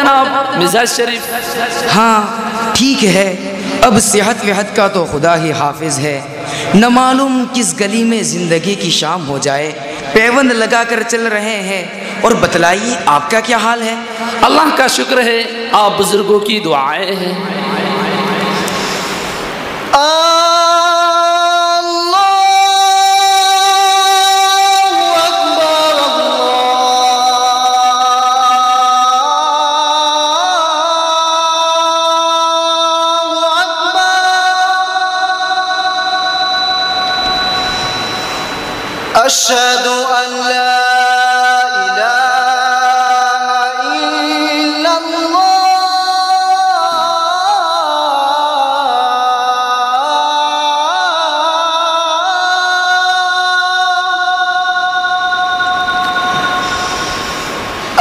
جناب مزاج شریف؟ ہاں ٹھیک ہے، اب صحت وحت کا تو خدا ہی حافظ ہے، نہ معلوم کس گلی میں زندگی کی شام ہو جائے، پیوند لگا کر چل رہے ہیں۔ اور بتلائیے آپ کا کیا حال ہے؟ اللہ کا شکر ہے، آپ بزرگوں کی دعائیں ہیں۔ أشهد أن لا إله إلا الله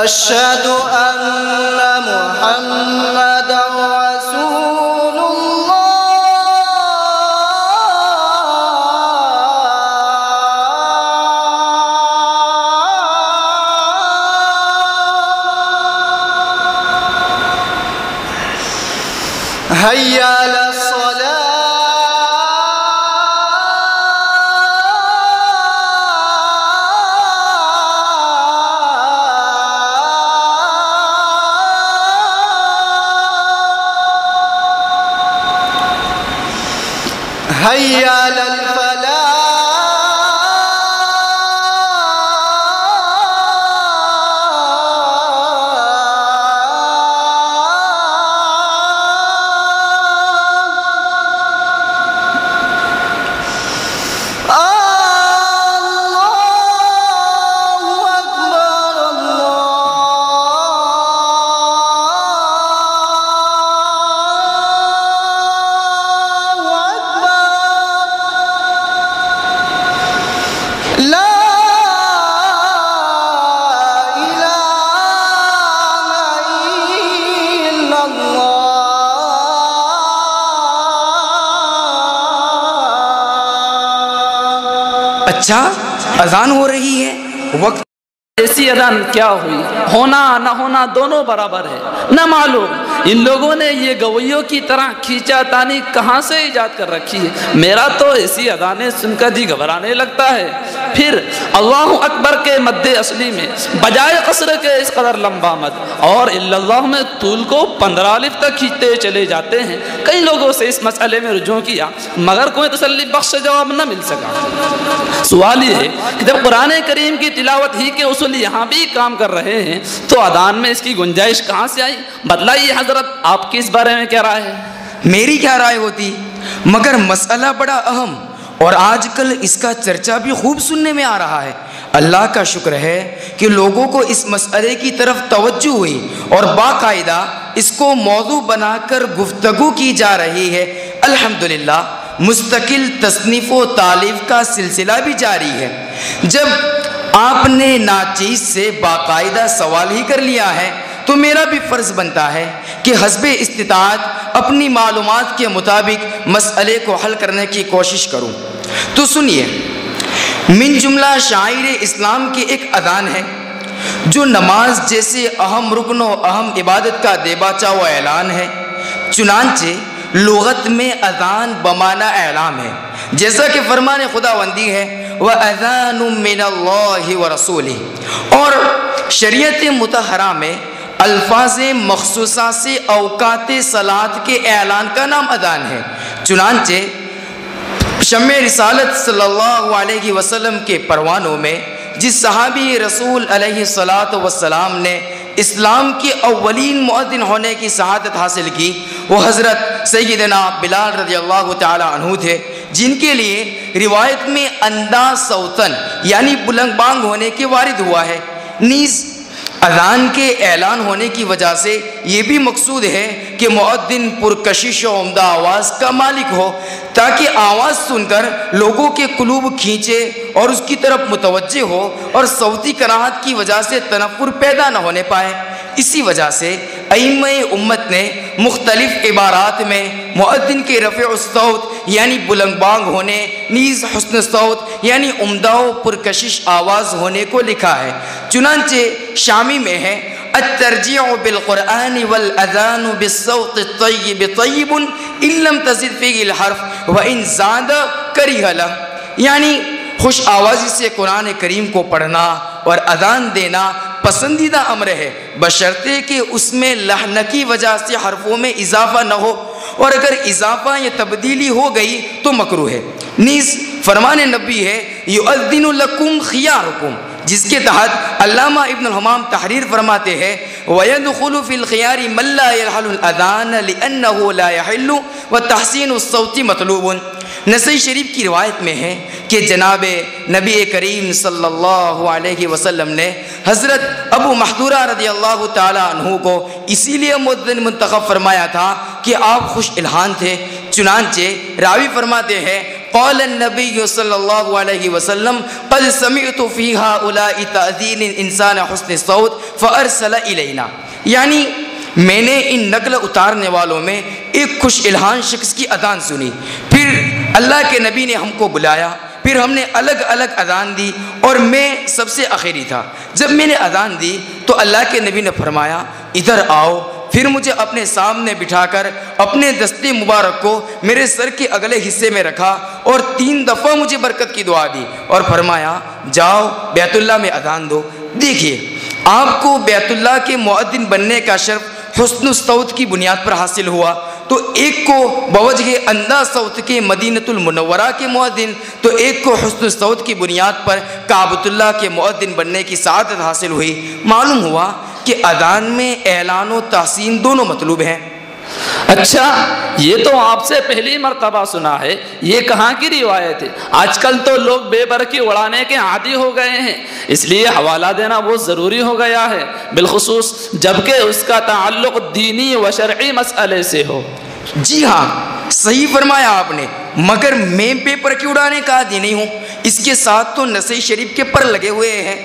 أشهد أن محمدا رسول حي على الصلاة حي على اچھا اذان ہو رہی ہے، وقت ایسی اذان کیا ہوئی؟ ہونا نہ ہونا دونوں برابر ہے، نہ معلوم ان لوگوں نے یہ گویوں کی طرح کھینچا تانی کہاں سے ایجاد کر رکھی ہے۔ میرا تو ایسی اذانیں سن کر جی گھبرانے لگتا ہے۔ پھر اللہ اکبر کے مد اصلی میں بجائے قصر کے اس قدر لمبا مد اور الا اللہ میں طول کو 15 الف تک کھینچتے چلے جاتے ہیں۔ کئی لوگوں سے اس مسئلے میں رجوع کیا مگر کوئی تسلی بخش جواب نہ مل سکا۔ سوال یہ ہے کہ جب قرآن کریم کی تلاوت ہی کے اصول یہاں بھی کام کر رہے ہیں تو اذان میں اس کی گنجائش کہاں سے آئی؟ بدلائیے حضرت، آپ کی اس بارے میں کیا رائے ہے؟ میری کیا رائے ہوتی، مگر مسئلہ بڑا اہم اور آج کل اس کا چرچا بھی خوب سننے میں آ رہا ہے۔ اللہ کا شکر ہے کہ لوگوں کو اس مسئلے کی طرف توجہ ہوئی اور باقاعدہ اس کو موضوع بنا کر گفتگو کی جا رہی ہے۔ الحمدللہ مستقل تصنیف و تالیف کا سلسلہ بھی جاری ہے۔ جب آپ نے ناچیز سے باقاعدہ سوال ہی کر لیا ہے تو میرا بھی فرض بنتا ہے کہ حسب استطاعت اپنی معلومات کے مطابق مسئلے کو حل کرنے کی کوشش کروں۔ تو سنیے، من جملہ شعائر اسلام کی ایک اذان ہے جو نماز جیسے اہم رکن و اہم عبادت کا دیباچہ و اعلان ہے۔ چنانچہ لغت میں اذان بمعنی اعلام ہے، جیسا کہ فرمان خداوندی ہے وَأَذَانٌ مِّنَ اللَّهِ وَرَسُولِهِ، اور شریعت مطہرہ میں الفاظ مخصوصہ سے اوقات صلاۃ کے اعلان کا نام اذان ہے۔ چنانچہ شمع رسالت صلی اللہ علیہ وسلم کے پروانوں میں جس صحابی رسول علیہ السلام نے اسلام کے اولین مؤذن ہونے کی سعادت حاصل کی وہ حضرت سیدنا بلال رضی اللہ تعالی عنہ تھے، جن کے لیے روایت میں انداز صوتن یعنی بلند بانگ ہونے کے وارد ہوا ہے۔ نیز اذان کے اعلان ہونے کی وجہ سے یہ بھی مقصود ہے کہ مؤذن پرکشش و عمدہ آواز کا مالک ہو تاکہ آواز سن کر لوگوں کے قلوب کھینچے اور اس کی طرف متوجہ ہو اور صوتی کراہت کی وجہ سے تنفر پیدا نہ ہونے پائے۔ اسی وجہ سے ائمہ امت نے مختلف عبارات میں مؤذن کے رفع الصوت یعنی بلند بانگ ہونے، نیز حسن صوت یعنی عمدہ و پرکشش آواز ہونے کو لکھا ہے۔ چنانچہ شامی میں ہے الترجیع بالقرآن والاذان بالصوت الطیب طیب ان لم تزد فیہ الحرف وان زاد کرہ لہ، یعنی خوش آوازی سے قرآن کریم کو پڑھنا اور اذان دینا پسندیدہ امر ہے، بشرطے کہ اس میں لحن کی وجہ سے حرفوں میں اضافہ نہ ہو، اور اگر اضافہ یا تبدیلی ہو گئی تو مکروہ ہے۔ نیز فرمان نبی ہے یؤذن لکم خیارکم، جس کے تحت علامہ ابن الحمام تحریر فرماتے ہیں وَيَدْخُلُ فِي الْخِيَارِ مَنْ لَا يَلْحَلُ الْأَذَانَ لِأَنَّهُ لَا يَحِلُّ وَتَحْسِينُ الصَّوْتِ مطلوب۔ نسائی شریف کی روایت میں ہے کہ جناب نبی کریم صلی اللہ علیہ وسلم نے حضرت ابو محذورہ رضی اللہ تعالیٰ عنہ کو اسی لیے مؤذن منتخب فرمایا تھا کہ آپ خوش الحان تھے، چنانچہ راوی فرماتے ہیں قال النبی صلی اللہ علیہ وسلم قد سمعت فی هؤلاء تأذین انسان حسن الصوت فارسل الینا، یعنی میں نے ان نقل اتارنے والوں میں ایک خوش الحان شخص کی اذان سنی، پھر اللہ کے نبی نے ہم کو بلایا، پھر ہم نے الگ الگ اذان دی اور میں سب سے آخری تھا۔ جب میں نے اذان دی تو اللہ کے نبی نے فرمایا ادھر آؤ، پھر مجھے اپنے سامنے بٹھا کر اپنے دستے مبارک کو میرے سر کے اگلے حصے میں رکھا اور 3 دفعہ مجھے برکت کی دعا دی اور فرمایا جاؤ بیت اللہ میں اذان دو۔ دیکھیے آپ کو بیت اللہ کے مؤذن بننے کا شرف حسن الصوت کی بنیاد پر حاصل ہوا، تو ایک کو بوجہ اندھا صوت کے مدینۃ المنورہ کے مؤذن، تو ایک کو حسن الصوت کی بنیاد پر کعبۃ اللہ کے مؤذن بننے کی سعادت حاصل ہوئی۔ معلوم ہوا کہ اذان میں اعلان و تحسین دونوں مطلوب ہیں۔ اچھا، یہ تو آپ سے پہلی مرتبہ سنا ہے، یہ کہاں کی روایت ہے؟ آج کل تو لوگ بے برکی اڑانے کے عادی ہو گئے ہیں، اس لیے حوالہ دینا بہت ضروری ہو گیا ہے، بالخصوص جبکہ اس کا تعلق دینی و شرعی مسئلے سے ہو۔ جی ہاں، صحیح فرمایا آپ نے، مگر میں بے برکی اڑانے کا عادی نہیں ہوں، اس کے ساتھ تو نسائی شریف کے پر لگے ہوئے ہیں۔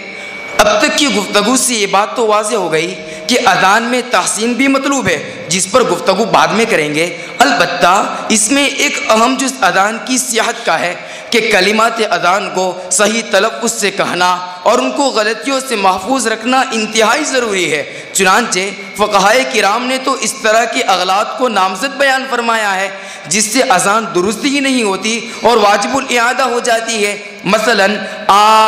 اب تک کی گفتگو سے یہ بات تو واضح ہو گئی کہ اذان میں تحسین بھی مطلوب ہے، جس پر گفتگو بعد میں کریں گے۔ البتہ اس میں ایک اہم جز اذان کی صحت کا ہے کہ کلمات اذان کو صحیح تلفظ سے کہنا اور ان کو غلطیوں سے محفوظ رکھنا انتہائی ضروری ہے۔ چنانچہ فقہائے کرام نے تو اس طرح کے اغلاط کو نامزد بیان فرمایا ہے جس سے اذان درست ہی نہیں ہوتی اور واجب الاعادہ ہو جاتی ہے۔ مثلا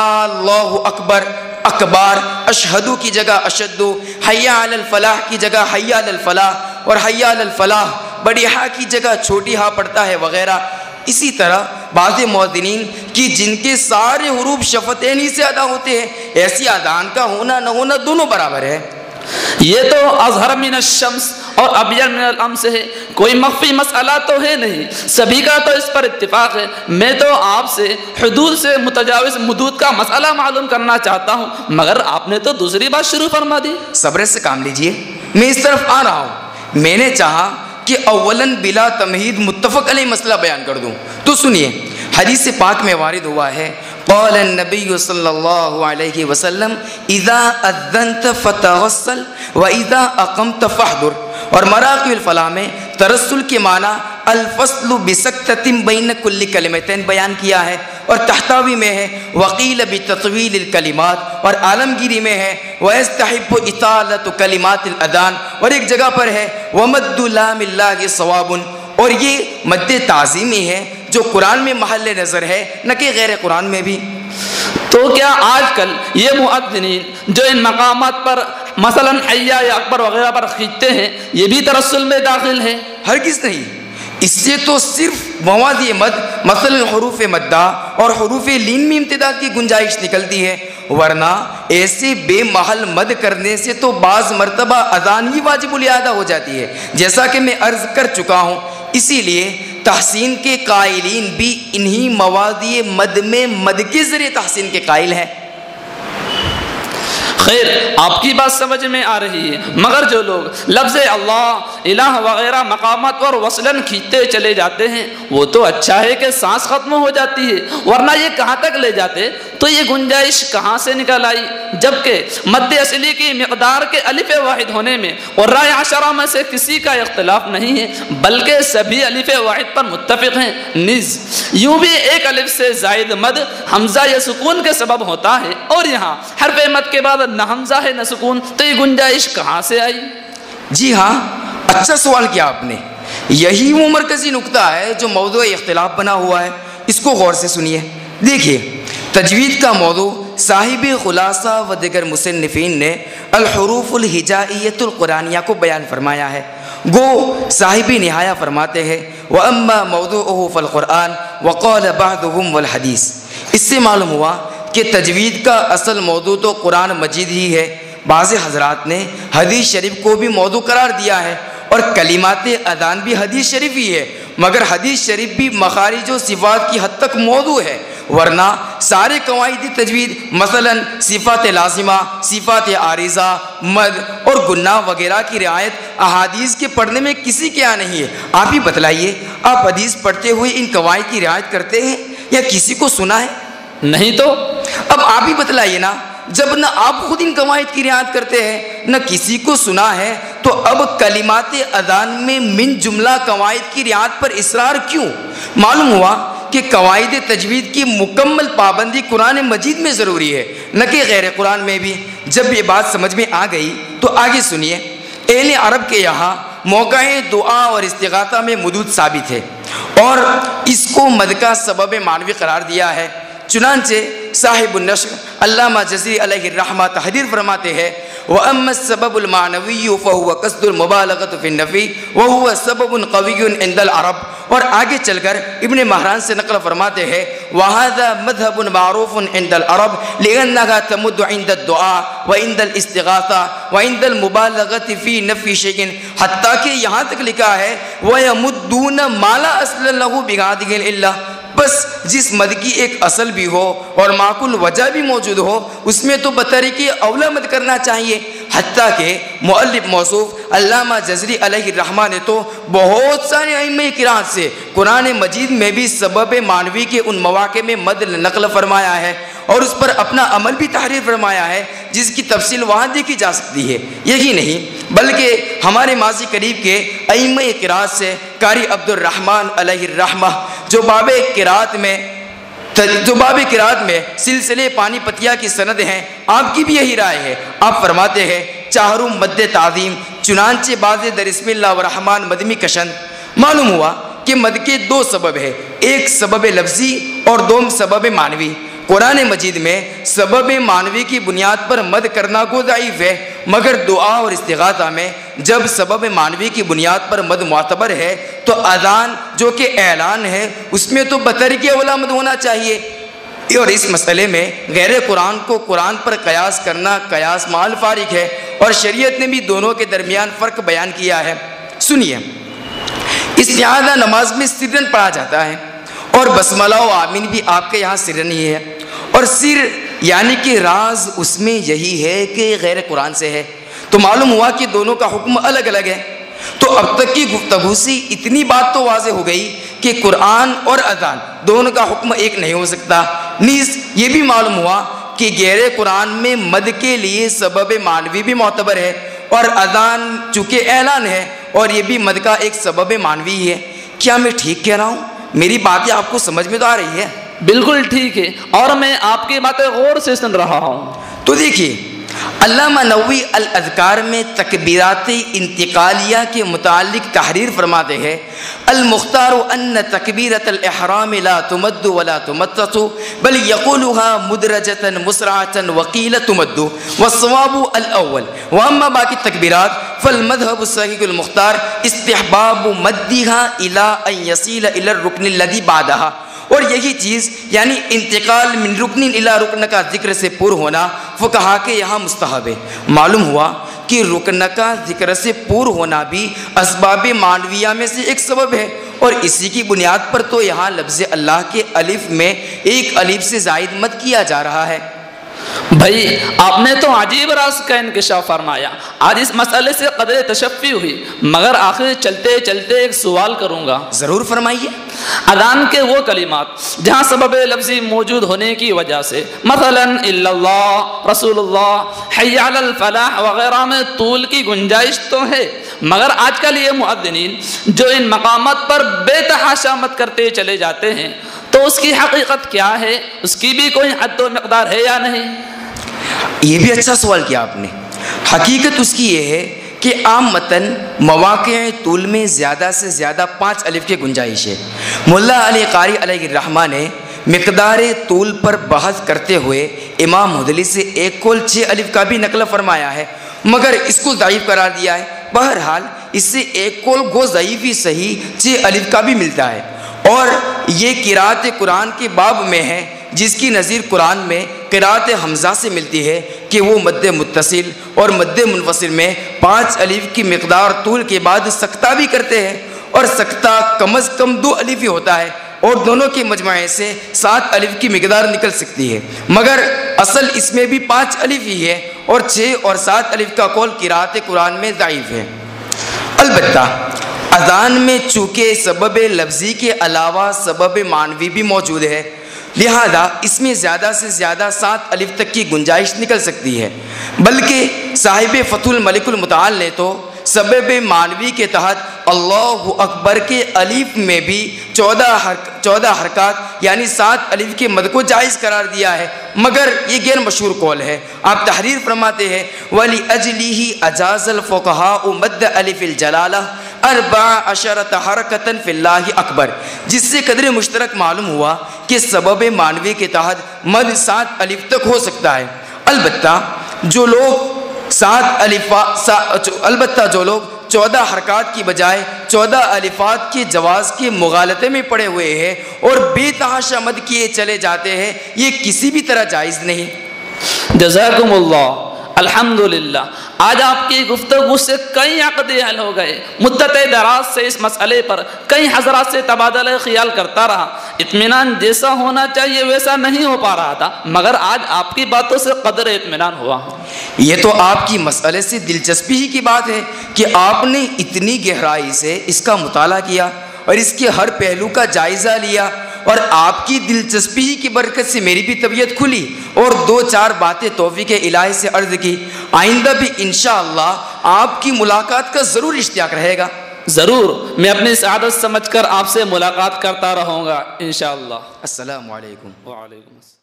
اللہ اکبر اکبار، اشہدو کی جگہ اشدو، حی علی الفلاح کی جگہ حی علی الفلاح، اور حی علی الفلاح بڑی ہا کی جگہ چھوٹی ہا پڑتا ہے وغیرہ۔ اسی طرح بعض مؤذنین کی جن کے سارے حروف شفتین ہی سے ادا ہوتے ہیں، ایسی اذان کا ہونا نہ ہونا دونوں برابر ہے۔ یہ تو اظہر من الشمس اور ابین من الامس ہے، کوئی مخفی مسئلہ تو ہے نہیں، سبھی کا تو اس پر اتفاق ہے۔ میں تو آپ سے حدود سے متجاوز مدود کا مسئلہ معلوم کرنا چاہتا ہوں، مگر آپ نے تو دوسری بات شروع فرما دی۔ صبر سے کام لیجئے، میں اس طرف آ رہا ہوں۔ میں نے چاہا کہ اولاً بلا تمہید متفق علیہ مسئلہ بیان کر دوں، تو سنیے، حدیث پاک میں وارد ہوا ہے قال النبی صلی اللہ علیہ وسلم اذا اذنت فتغسل واذا اقمت فاحضر، اور مراقی الفلاح میں ترسل کے معنی الفصل بسکتۃ بین کل کلمتین بیان کیا ہے، اور تحتاوی میں ہے وقیل بتطویل الکلمات، اور عالمگیری میں ہے ویستحب اطالۃ کلمات الاذان، اور ایک جگہ پر ہے ومد لام اللہ صواب، اور یہ مد تعظیمی ہے جو قرآن میں محل نظر ہے نہ کہ غیر قرآن میں بھی۔ تو کیا آج کل یہ مؤذنین جو ان مقامات پر مثلا حی یا اکبر وغیرہ پر کھینچتے ہیں، یہ بھی ترسل میں داخل ہے؟ ہرگز نہیں، اس سے تو صرف مواضع مد مثلا حروف مدہ اور حروف لین میں امتداد کی گنجائش نکلتی ہے، ورنہ ایسے بے محل مد کرنے سے تو بعض مرتبہ اذان ہی واجب الاعادہ ہو جاتی ہے، جیسا کہ میں عرض کر چکا ہوں۔ اسی لیے تحسین کے قائلین بھی انہی مواضع مد میں مد کے ذریعے تحسین کے قائل ہیں۔ خیر، آپ کی بات سمجھ میں آ رہی ہے، مگر جو لوگ لفظ اللہ الہ وغیرہ مقامات پر وصلاً کھینچتے چلے جاتے ہیں، وہ تو اچھا ہے کہ سانس ختم ہو جاتی ہے، ورنہ یہ کہاں تک لے جاتے تو یہ گنجائش کہاں سے نکل آئی؟ جبکہ مد اصلی کی مقدار کے الف واحد ہونے میں اور رائے عشرہ میں سے کسی کا اختلاف نہیں ہے، بلکہ سبھی الف واحد پر متفق ہیں۔ نیز یوں بھی ایک الف سے زائد مد حمزہ یا سکون کے سبب ہوتا ہے، اور یہاں حرف مد کے بعد نہ حمزہ ہے نہ سکون، تو یہ گنجائش کہاں سے آئی؟ جی ہاں، اچھا سوال کیا آپ نے۔ یہی وہ مرکزی نقطہ ہے جو موضوع اختلاف بنا ہوا ہے، اس کو غور سے سنیے۔ دیکھیے، تجوید کا موضوع صاحب خلاصہ و دیگر مصنفین نے الحروف الہجائیۃ القرآنیہ کو بیان فرمایا ہے۔ گو صاحب نہایہ فرماتے ہیں وَأَمَّا مَوْضُوعُهُ فَالْقُرْآنُ وَقَالَ بَعْضُهُمْ وَالْحَدِيث۔ اس سے معلوم ہوا کہ تجوید کا اصل موضوع تو قرآن مجید ہی ہے۔ بعض حضرات نے حدیث شریف کو بھی موضوع قرار دیا ہے، اور کلمات اذان بھی حدیث شریف ہی ہے، مگر حدیث شریف بھی مخارج و صفات کی حد تک موضوع ہے، ورنہ سارے قواعد تجوید مثلا صفات لازمہ، صفات عارضہ، مد اور گناہ وغیرہ کی رعایت احادیث کے پڑھنے میں کسی کے یہاں نہیں ہے۔ آپ ہی بتلائیے، آپ حدیث پڑھتے ہوئے ان قواعد کی رعایت کرتے ہیں یا کسی کو سنا ہے؟ نہیں تو اب آپ ہی بتلائیے نا، جب نہ آپ خود ان قواعد کی رعایت کرتے ہیں نہ کسی کو سنا ہے، تو اب کلمات اذان میں من جملہ قواعد کی رعایت پر اصرار کیوں؟ معلوم ہوا کہ قواعد تجوید کی مکمل پابندی قرآن مجید میں ضروری ہے، نہ کہ غیر قرآن میں بھی۔ جب یہ بات سمجھ میں آ گئی تو آگے سنیے۔ اہل عرب کے یہاں موقع دعا اور استغاثہ میں مدود ثابت ہے، اور اس کو مد کا سبب معنوی قرار دیا ہے۔ چنانچہ صاحب النشر علامہ جزری علیہ الرحمہ تحریر فرماتے ہیں وَأَمَّا السَّبَبُ الْمَعْنَوِيُّ فَهُوَ قَصْدُ الْمُبَالَغَةُ فِي النَّفْيِ وَهُوَ سَبَبٌ قَوِيٌّ عِنْدَ الْعَرَبِ۔ اور آگے چل کر ابن مہران سے نقل فرماتے ہیں وَهَذَا مَذْهَبٌ مَعْرُوفٌ عِنْدَ الْعَرَبِ لِأَنَّهَا تَمُدُّ عِنْدَ الدُّعَاءِ وَعِنْدَ الْإِسْتِغَاثَةِ وَعِنْدَ الْمُبَالَغَةِ فِي نَفْيِ شَيْءٍ، حتیٰ کہ یہاں تک لکھا ہے وَيَمُدُّونَ مَا لَا أَصْلَ لَهُ بِغَادِهِ إِلَّا، بس جس مد کی ایک اصل بھی ہو اور معقول وجہ بھی موجود ہو، اس میں تو بطریق اولا مد کرنا چاہیے۔ حتیٰ کہ مؤلف موصوف علامہ جزری علیہ الرحمہ نے تو بہت سارے ائمہ قرات سے قرآن مجید میں بھی سبب معنوی کے ان مواقع میں مد نقل فرمایا ہے، اور اس پر اپنا عمل بھی تحریر فرمایا ہے، جس کی تفصیل وہاں دیکھی جا سکتی ہے۔ یہی نہیں بلکہ ہمارے ماضی قریب کے ائمہ قرات سے قاری عبد الرحمن علیہ الرحمہ جو باب قرات میں سلسلے پانی پتیا کی سند ہیں، آپ کی بھی یہی رائے ہے۔ آپ فرماتے ہیں چہرم مد تعظیم، چنانچہ باز در اسم اللہ ورحمن مدمی کشن۔ معلوم ہوا کہ مد کے دو سبب ہے، ایک سبب لفظی اور دوم سبب معنوی۔ قرآن مجید میں سبب معنوی کی بنیاد پر مد کرنا کو ضعیف ہے، مگر دعا اور استغاثہ میں جب سبب معنوی کی بنیاد پر مد معتبر ہے تو اذان جو کہ اعلان ہے اس میں تو بطریق اولا مد ہونا چاہیے۔ اور اس مسئلے میں غیر قرآن کو قرآن پر قیاس کرنا قیاس مع الفارق ہے، اور شریعت نے بھی دونوں کے درمیان فرق بیان کیا ہے۔ سنیے، استعاذہ نماز میں سرن پڑھا جاتا ہے، اور بسملہ و آمین بھی آپ کے یہاں سرن ہی ہے، اور سر یعنی کہ راز اس میں یہی ہے کہ غیر قرآن سے ہے، تو معلوم ہوا کہ دونوں کا حکم الگ الگ ہے۔ تو اب تک کی گفتگو سے اتنی بات تو واضح ہو گئی کہ قرآن اور اذان دونوں کا حکم ایک نہیں ہو سکتا۔ نیز یہ بھی معلوم ہوا کہ غیر قرآن میں مد کے لیے سبب معنوی بھی معتبر ہے، اور اذان چونکہ اعلان ہے اور یہ بھی مد کا ایک سبب معنوی ہے۔ کیا میں ٹھیک کہہ رہا ہوں؟ میری باتیں آپ کو سمجھ میں تو آ رہی ہے؟ بالکل ٹھیک ہے، اور میں آپ کی باتیں غور سے سن رہا ہوں۔ تو دیکھیے، علامہ نووی الاذکار میں تکبیرات انتقالیہ کے متعلق تحریر فرماتے ہیں المختار ان تکبیرۃ الاحرام لا تمد ولا تمطط بل يقولها مدرجة مسرعة وقيل تمد والصواب الاول، واما باقی التکبیرات فالمذهب الصحيح المختار استحباب مدها الى ان يصل الى الركن الذي بعدها، اور یہی چیز یعنی انتقال من رکن الی رکن کا ذکر سے پر ہونا فقہا کے یہاں مستحب ہے۔ معلوم ہوا کہ رکن کا ذکر سے پر ہونا بھی اسباب معنویہ میں سے ایک سبب ہے، اور اسی کی بنیاد پر تو یہاں لفظ اللہ کے الف میں ایک الف سے زائد مد کیا جا رہا ہے۔ بھائی آپ نے تو عجیب راز کا انکشاف فرمایا، آج اس مسئلے سے قدر تشفی ہوئی، مگر آخر چلتے چلتے ایک سوال کروں گا۔ ضرور فرمائیے۔ اذان کے وہ کلمات جہاں سبب لفظی موجود ہونے کی وجہ سے مثلا الا اللہ، رسول اللہ، حی علی الفلاح وغیرہ میں طول کی گنجائش تو ہے، مگر آج کل یہ مؤذنین جو ان مقامات پر بے تحاشا مد کرتے چلے جاتے ہیں، تو اس کی حقیقت کیا ہے؟ اس کی بھی کوئی حد و مقدار ہے یا نہیں؟ یہ بھی اچھا سوال کیا آپ نے. حقیقت اس کی یہ ہے کہ عام متن مواقع طول میں زیادہ سے زیادہ 5 الف کی گنجائش ہے. ملا علی قاری علیہ الرحمہ نے مقدار طول پر بحث کرتے ہوئے امام مدلی سے ایک قول 6 الف کا بھی نقل فرمایا ہے، مگر اس کو ضعیف قرار دیا ہے. بہرحال اس سے ایک قول گو ضعیف ہی صحیح 6 الف کا بھی ملتا ہے، اور یہ قرات قرآن کے باب میں ہے، جس کی نظیر قرآن میں قرات حمزہ سے ملتی ہے کہ وہ مد متصل اور مد منفصل میں 5 الف کی مقدار طول کے بعد سکتہ بھی کرتے ہیں، اور سکتہ کم از کم 2 الف ہی ہوتا ہے، اور دونوں کے مجموعے سے 7 الف کی مقدار نکل سکتی ہے، مگر اصل اس میں بھی 5 الف ہی ہے، اور 6 اور 7 الف کا قول قرات قرآن میں ضعیف ہے. البتہ اذان میں چونکہ سبب لفظی کے علاوہ سبب معنوی بھی موجود ہے، لہذا اس میں زیادہ سے زیادہ 7 الف تک کی گنجائش نکل سکتی ہے. بلکہ صاحب فتح الملک المتعال نے تو سبب معنوی کے تحت اللہ اکبر کے الف میں بھی 14 حرکات یعنی 7 الف کے مد کو جائز قرار دیا ہے، مگر یہ غیر مشہور قول ہے. آپ تحریر فرماتے ہیں وَلِأَجْلِهِ أَجَازَ الْفُقَهَاءُ مَدَّ أَلِفِ الْجَلَالَةِ 14 حرکتاً فی اللہ اکبر، جس سے قدر مشترک معلوم ہوا کہ سبب معنوی کے تحت مد 7 الف تک ہو سکتا ہے. البتہ جو لوگ 14 حرکات کی بجائے 14 الفات کے جواز کے مغالطے میں پڑے ہوئے ہیں اور بے تحاشا مد کیے چلے جاتے ہیں، یہ کسی بھی طرح جائز نہیں. جزاکم اللہ. الحمدللہ آج آپ کی گفتگو سے کئی عقدے حل ہو گئے. مدت دراز سے اس مسئلے پر کئی حضرات سے تبادلہ خیال کرتا رہا. اطمینان جیسا ہونا چاہیے ویسا نہیں ہو پا رہا تھا، مگر آج آپ کی باتوں سے قدر اطمینان ہوا. یہ تو آپ کی مسئلے سے دلچسپی ہی کی بات ہے کہ آپ نے اتنی گہرائی سے اس کا مطالعہ کیا اور اس کے ہر پہلو کا جائزہ لیا، اور آپ کی دلچسپی ہی کی برکت سے میری بھی طبیعت کھلی اور 2-4 باتیں توفیق الہی سے عرض کی. آئندہ بھی انشاءاللہ آپ کی ملاقات کا ضرور اشتیاق رہے گا. ضرور، میں اپنی سعادت سمجھ کر آپ سے ملاقات کرتا رہوں گا انشاءاللہ. السلام علیکم. وعلیکم السلام.